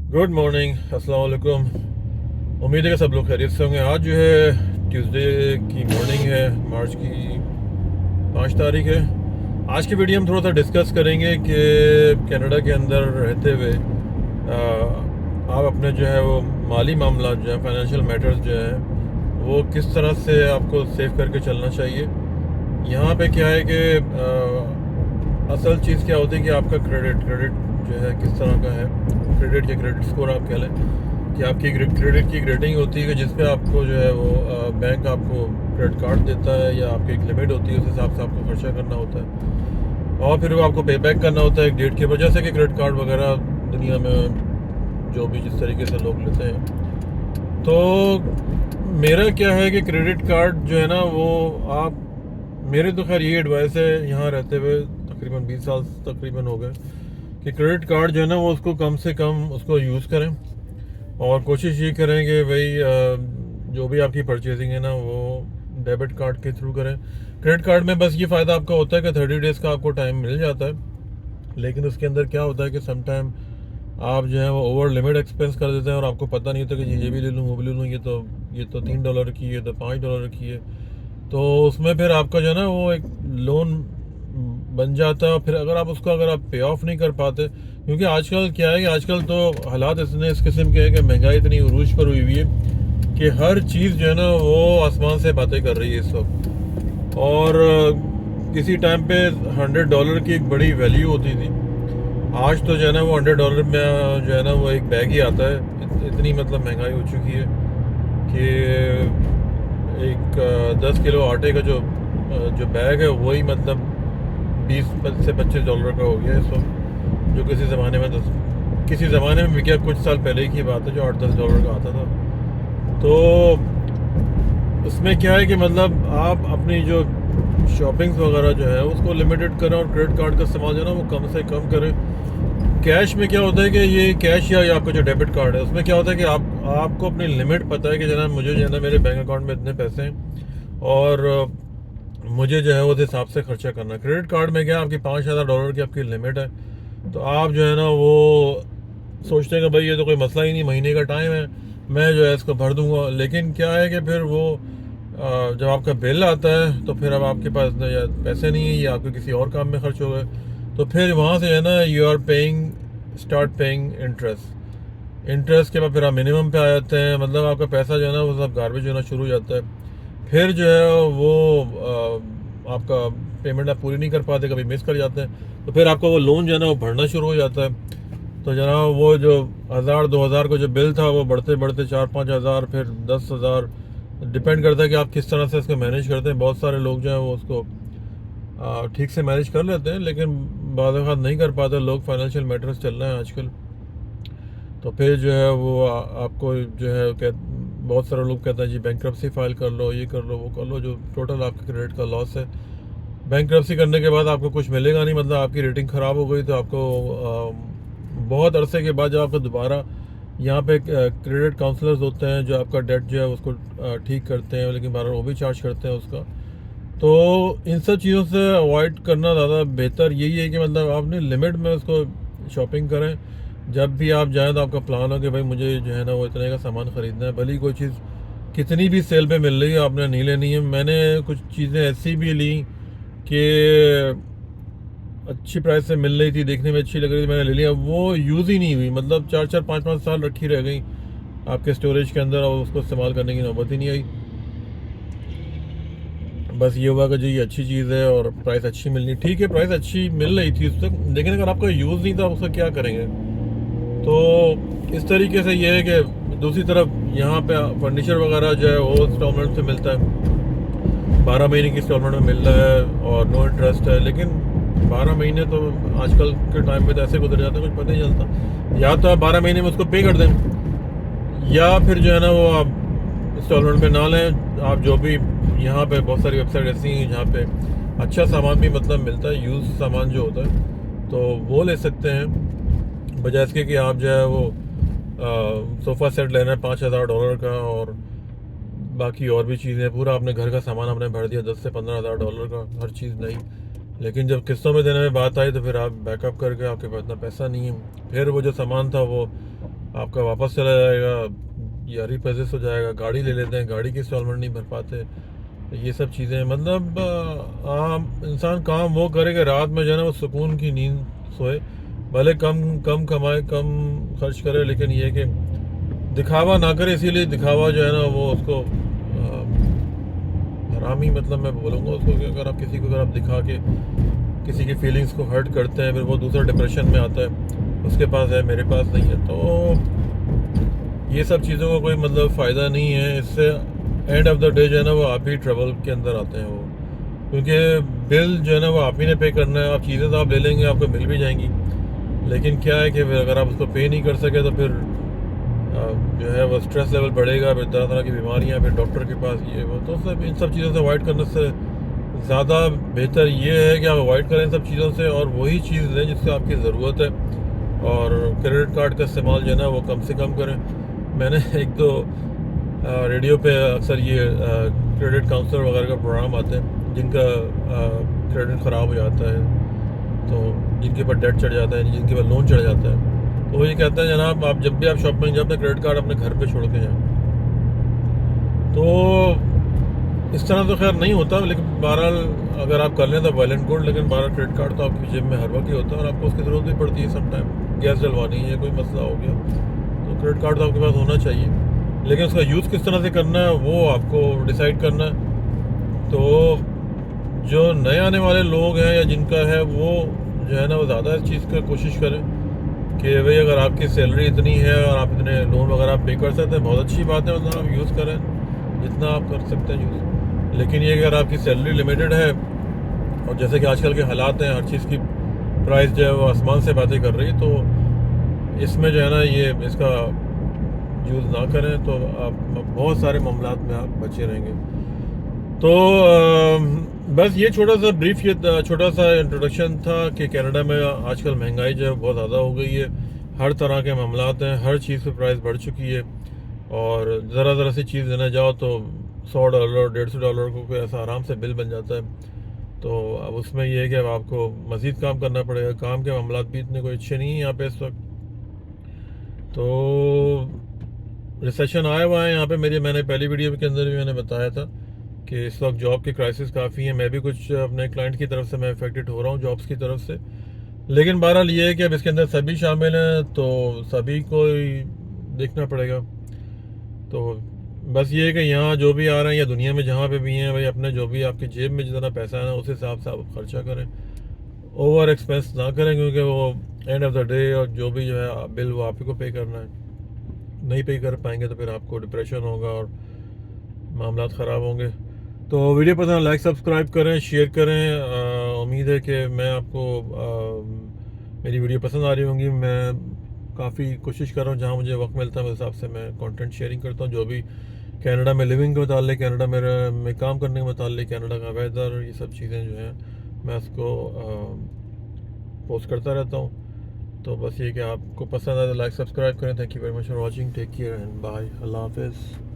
Good morning, अस्सलाम वालेकुम। उम्मीद है कि सब लोग खैरियत से होंगे। आज जो है ट्यूसडे की मॉर्निंग है, मार्च की 5 तारीख है। आज की वीडियो हम थोड़ा सा डिस्कस करेंगे कि कनाडा के अंदर रहते हुए आप अपने जो है वो माली मामला जो है, फाइनेंशियल मैटर्स जो है वो किस तरह से आपको सेव करके चलना चाहिए। यहाँ पे क्या है कि असल चीज़ क्या होती है कि आपका क्रेडिट जो है किस तरह का है। क्रेडिट या क्रेडिट स्कोर आप कह लें कि आपकी क्रेडिट की रेटिंग होती है कि जिस पे आपको जो है वो बैंक आपको क्रेडिट कार्ड देता है या आपकी एक लिमिट होती है, उस हिसाब से आपको खर्चा करना होता है और फिर वो आपको पे बैक करना होता है एक डेट की वजह से कि क्रेडिट कार्ड वगैरह दुनिया में जो भी जिस तरीके से लोग लेते हैं। तो मेरा क्या है कि क्रेडिट कार्ड जो है ना वो आप, मेरे तो खैर ये एडवाइस है यहाँ रहते हुए तकरीबन 20 साल तकरीबन हो गए कि क्रेडिट कार्ड जो है ना वो उसको कम से कम उसको यूज़ करें और कोशिश ये करें कि भाई जो भी आपकी परचेजिंग है ना वो डेबिट कार्ड के थ्रू करें। क्रेडिट कार्ड में बस ये फ़ायदा आपका होता है कि 30 डेज़ का आपको टाइम मिल जाता है, लेकिन उसके अंदर क्या होता है कि समटाइम आप जो है वो ओवर लिमिट एक्सपेंस कर देते हैं और आपको पता नहीं होता कि ये भी ले लूँ वो भी ले लूँ, ये तो $3 की है, तो $5 की है। तो उसमें फिर आपका जो है ना वो एक लोन बन जाता है और फिर अगर आप पे ऑफ नहीं कर पाते, क्योंकि आजकल क्या है कि आजकल तो हालात इतने इस किस्म के हैं कि महंगाई इतनी उरूज पर हुई हुई है कि हर चीज़ जो है ना वो आसमान से बातें कर रही है इस वक्त। और किसी टाइम पे $100 की एक बड़ी वैल्यू होती थी। आज तो जो है ना वो $100 में जो है ना वो एक बैग ही आता है। इतनी मतलब महंगाई हो चुकी है कि एक 10 किलो आटे का जो बैग है वही मतलब 20 से $25 का हो गया इस वक्त, जो किसी ज़माने में भी क्या कुछ साल पहले की बात है जो $8-10 का आता था। तो उसमें क्या है कि मतलब आप अपनी जो शॉपिंग्स वगैरह जो है उसको लिमिटेड करें और क्रेडिट कार्ड का इस्तेमाल जो है ना वो कम से कम करें। कैश में क्या होता है कि ये कैश या आपका जो डेबिट कार्ड है उसमें क्या होता है कि आपको अपनी लिमिट पता है कि जनाब मुझे जो है ना मेरे बैंक अकाउंट में इतने पैसे हैं और मुझे जो है वो उस हिसाब से खर्चा करना है। क्रेडिट कार्ड में क्या आपकी $5,000 की आपकी लिमिट है, तो आप जो है ना वो सोचते हैं कि भाई ये तो कोई मसला ही नहीं, महीने का टाइम है, मैं जो है इसको भर दूंगा। लेकिन क्या है कि फिर वो जब आपका बिल आता है तो फिर अब आपके पास या पैसे नहीं है या आपके किसी और काम में खर्च हो गए, तो फिर वहाँ से है ना you are start paying interest के बाद फिर आप मिनिमम पे आ जाते हैं। मतलब आपका पैसा जो है ना वो सब गार्बेज होना शुरू हो जाता है। फिर जो है वो आपका पेमेंट आप पूरी नहीं कर पाते, कभी मिस कर जाते हैं, तो फिर आपका वो लोन जो है ना वो भरना शुरू हो जाता है। तो जनाब वो जो 1,000-2,000 का जो बिल था वो बढ़ते बढ़ते 4-5 हज़ार, फिर 10,000, डिपेंड करता है कि आप किस तरह से इसको मैनेज करते हैं। बहुत सारे लोग जो हैं वो उसको ठीक से मैनेज कर लेते हैं, लेकिन बाद वक़्त नहीं कर पाते लोग। फाइनेंशियल मैटर्स चल रहे हैं आजकल, तो फिर जो है वो आपको जो है बहुत सारे लोग कहते हैं जी बैंक्रप्सी फाइल कर लो, ये कर लो, वो कर लो, जो टोटल आपके क्रेडिट का लॉस है। बैंक्रप्सी करने के बाद आपको कुछ मिलेगा नहीं, मतलब आपकी रेटिंग ख़राब हो गई तो आपको बहुत अरसे के बाद जब आपको दोबारा यहाँ पे क्रेडिट काउंसलर्स होते हैं जो आपका डेट जो है उसको ठीक करते हैं, लेकिन बार वो भी चार्ज करते हैं उसका। तो इन सब चीज़ों से अवॉइड करना ज़्यादा बेहतर यही है कि मतलब आप अपनी लिमिट में उसको शॉपिंग करें। जब भी आप जाएँ तो आपका प्लान हो कि भाई मुझे जो है ना वो इतने का सामान ख़रीदना है, भले ही कोई चीज़ कितनी भी सेल पे मिल रही है आपने नहीं लेनी है। मैंने कुछ चीज़ें ऐसी भी ली कि अच्छी प्राइस से मिल रही थी, देखने में अच्छी लग रही थी, मैंने ले लिया, वो यूज़ ही नहीं हुई। मतलब 4-4 5-5 साल रखी रह गई आपके स्टोरेज के अंदर और उसको इस्तेमाल करने की नौबत ही नहीं आई। बस ये हुआ कि जो ये अच्छी चीज़ है और प्राइस अच्छी मिलनी, ठीक है प्राइस अच्छी मिल रही थी उस तक, लेकिन अगर आपका यूज़ नहीं था उसका क्या करेंगे। तो इस तरीके से ये है कि दूसरी तरफ यहाँ पे फर्नीचर वगैरह जो है वो इंस्टॉलमेंट से मिलता है, 12 महीने की इंस्टॉलमेंट में मिल रहा है और नो इंटरेस्ट है। लेकिन 12 महीने तो आजकल के टाइम में तो ऐसे गुजर जाते हैं कुछ पता नहीं चलता। या तो आप 12 महीने में उसको पे कर दें या फिर जो है ना वो आप इंस्टॉलमेंट पे ना लें। आप जो भी यहाँ पे बहुत सारी वेबसाइट ऐसी हैं जहाँ पे अच्छा सामान भी मतलब मिलता है, यूज़ सामान जो होता है, तो वो ले सकते हैं बजाय इसके कि आप जो है वो सोफ़ा सेट लेना है $5,000 का और बाकी और भी चीज़ें, पूरा आपने घर का सामान आपने भर दिया $10,000 से $15,000 का, हर चीज़ नहीं। लेकिन जब किस्तों में देने में बात आई तो फिर आप बैकअप करके आपके पास इतना पैसा नहीं है, फिर वो जो सामान था वो आपका वापस चला जाएगा या रिपोजेस हो जाएगा, गाड़ी ले लेते हैं, गाड़ी की इंस्टॉलमेंट नहीं भर पाते, ये सब चीज़ें। मतलब आम इंसान काम वो करे कि रात में जो है ना वो सुकून की नींद सोए, भले कम कम कमाए, कम खर्च करे, लेकिन ये कि दिखावा ना करे। इसीलिए दिखावा जो है ना वो उसको हरामी, मतलब मैं बोलूँगा उसको कि अगर आप किसी को अगर आप दिखा के किसी की फीलिंग्स को हर्ट करते हैं, फिर वो दूसरा डिप्रेशन में आता है, उसके पास है मेरे पास नहीं है, तो ये सब चीज़ों का कोई मतलब फ़ायदा नहीं है। इससे एंड ऑफ द डे जो है ना वो आप ही ट्रबल के अंदर आते हैं वो, क्योंकि बिल जो है ना वो आप ही ने पे करना है। आप चीज़ें तो आप ले लेंगे, आपको मिल भी जाएंगी, लेकिन क्या है कि फिर अगर आप उसको पे नहीं कर सके तो फिर जो है वो स्ट्रेस लेवल बढ़ेगा, फिर तरह तरह की बीमारियाँ, फिर डॉक्टर के पास ये वो। तो सब इन सब चीज़ों से अवॉइड करने से ज़्यादा बेहतर ये है कि आप अवॉइड करें इन सब चीज़ों से, और वही चीज़ लें जिससे आपकी ज़रूरत है, और क्रेडिट कार्ड का इस्तेमाल जो है ना वो कम से कम करें। मैंने एक दो रेडियो पे अक्सर ये क्रेडिट काउंसलर वगैरह का प्रोग्राम आते हैं जिनका क्रेडिट ख़राब हो जाता है, तो जिनके ऊपर डेट चढ़ जाता है, जिनके ऊपर लोन चढ़ जाता है, तो वो ये कहते हैं जनाब आप जब भी आप शॉपिंग जाए अपना क्रेडिट कार्ड अपने घर पे छोड़ के जाएं। तो इस तरह तो खैर नहीं होता, लेकिन बहरहाल अगर आप कर लें तो वेल एंड गुड, लेकिन बहरहाल क्रेडिट कार्ड तो आपकी जेब में हर वक्त ही होता है और आपको उसकी ज़रूरत भी पड़ती है। सम टाइम गैस डलवानी है, कोई मसला हो गया, तो क्रेडिट कार्ड तो आपके पास होना चाहिए, लेकिन उसका यूज़ किस तरह से करना है वो आपको डिसाइड करना है। तो जो नए आने वाले लोग हैं या जिनका है वो जो है ना वो ज़्यादा इस चीज़ की कोशिश करें कि भाई अगर आपकी सैलरी इतनी है और आप इतने लोन वगैरह पे कर सकते हैं, बहुत अच्छी बात है, मतलब आप यूज़ करें जितना आप कर सकते हैं यूज़। लेकिन ये अगर आपकी सैलरी लिमिटेड है और जैसे कि आजकल के हालात हैं, हर चीज़ की प्राइस जो है वो आसमान से बातें कर रही है, तो इसमें जो है ना ये इसका यूज़ ना करें तो आप बहुत सारे मामलात में आप बचे रहेंगे। तो बस ये छोटा सा ब्रीफ, ये छोटा सा इंट्रोडक्शन था कि कनाडा में आजकल महंगाई जो है बहुत ज़्यादा हो गई है, हर तरह के मामलात हैं, हर चीज़ पे प्राइस बढ़ चुकी है, और ज़रा ज़रा सी चीज़ लेने जाओ तो $100 $150 को कोई ऐसा आराम से बिल बन जाता है। तो अब उसमें ये है कि अब आपको मज़ीद काम करना पड़ेगा, काम के मामलात भी इतने कोई अच्छे नहीं हैं यहाँ पे इस वक्त। तो रिसेशन आया हुआ है यहाँ पे, मैंने पहली वीडियो के अंदर भी मैंने बताया था कि इस वक्त जॉब की क्राइसिस काफ़ी है। मैं भी कुछ अपने क्लाइंट की तरफ से मैं अफेक्टेड हो रहा हूँ जॉब्स की तरफ से, लेकिन बहरहाल ये है कि अब इसके अंदर सभी शामिल हैं, तो सभी को ही देखना पड़ेगा। तो बस ये है कि यहाँ जो भी आ रहे हैं या दुनिया में जहाँ पे भी हैं भाई, अपने जो भी आपकी जेब में जितना पैसा है ना उस हिसाब से आप खर्चा करें, ओवर एक्सपेंस ना करें, क्योंकि वो एंड ऑफ द डे और जो भी जो है बिल वो आप ही को पे करना है। नहीं पे कर पाएंगे तो फिर आपको डिप्रेशन होगा और मामलात ख़राब होंगे। तो वीडियो पसंद लाइक सब्सक्राइब करें, शेयर करें। उम्मीद है कि मैं आपको मेरी वीडियो पसंद आ रही होंगी। मैं काफ़ी कोशिश कर रहा हूँ, जहाँ मुझे वक्त मिलता है उस हिसाब से मैं कंटेंट शेयरिंग करता हूँ, जो भी कनाडा में लिविंग के मुतालिक, कनाडा में काम करने के मुतालिक, कनाडा का वेदर, ये सब चीज़ें जो हैं मैं उसको पोस्ट करता रहता हूँ। तो बस ये कि आपको पसंद आए तो लाइक सब्सक्राइब करें। Thank you very much for watching, take care and bye, अल्लाह हाफिज़।